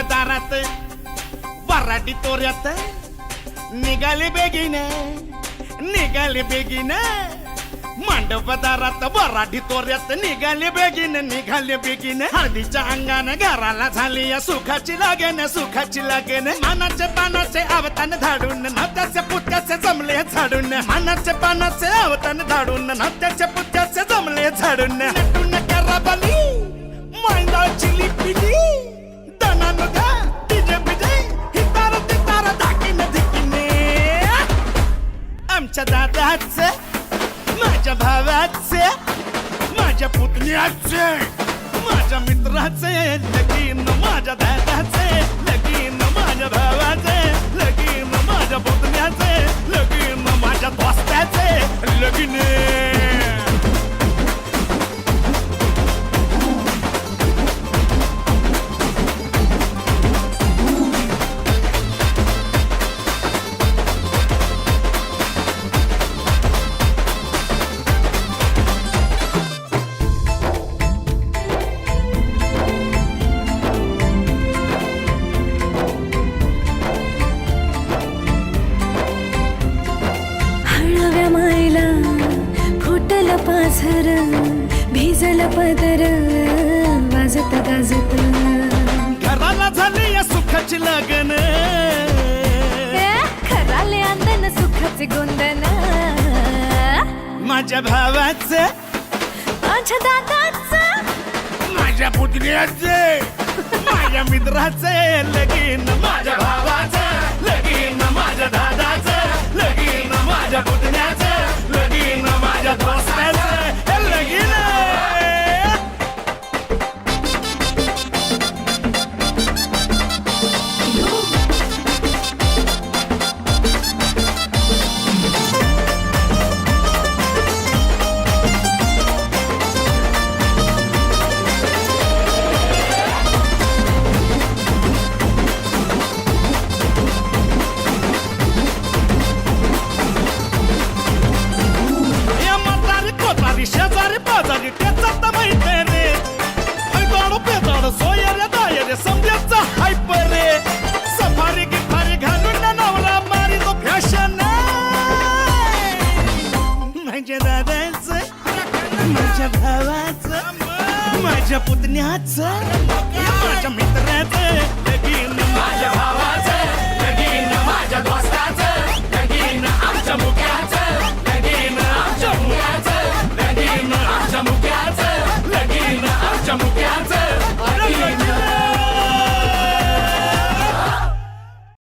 दारात वराडी तोऱ्यात निघाले बेगीन मांडव दारात वराडी तोऱ्यात निघाले बेगीन हळदीच्या अंगाने घराला झाली या सुखाची लागेन मानाचे पानाचे आवतान धाडून नात्याचे पुत्याचे जमले झाडून मानाचे पानाचे आवतान धाडून नात्याचे पुत्याचे जमले झाडून नटून कराबाली मांडाची लिपिली आमच्या दादाचे माझ्या भावाचे माझ्या पुतण्याचे माझ्या मित्राचे लगीन माझ्या दादाचे लगीन माझ्या भावाचे लगीन माझ्या पुतण्याचे लगीन माझ्या दोस्ताचे लगीन पाझर भिजल पदर वाजत गाजत घराला झाले या सुखाची लगन खराले अंदन सुखाचे गोंदन माझ्या भावाचे माझ्या दादाचे माझ्या पुतण्याचे माझ्या मित्राचे लगीन माझ्या भावाचे लगीन माझ्या दादाचे लगीन माझ्या पुतण्याचे लगीन माझ्या दोस्ताचे लगीन शेजारी पाजारी त्याचा माहिती रे गाडो पेजाड सोयरे दायरे समजायचा हायपर रे सफारी गिफारी घालून नवरा मारी तो फॅशन माझ्या दादाचं माझ्या भावाचं माझ्या पुतण्याचं माझ्या मित्राचं लगीन माझ्या भावाचं लगीन माझ्या दोस्ताचं लगीन आमच्या मुक्याचं लगीन आमच्या मुक्याचं लगीन आमच्या मुक्या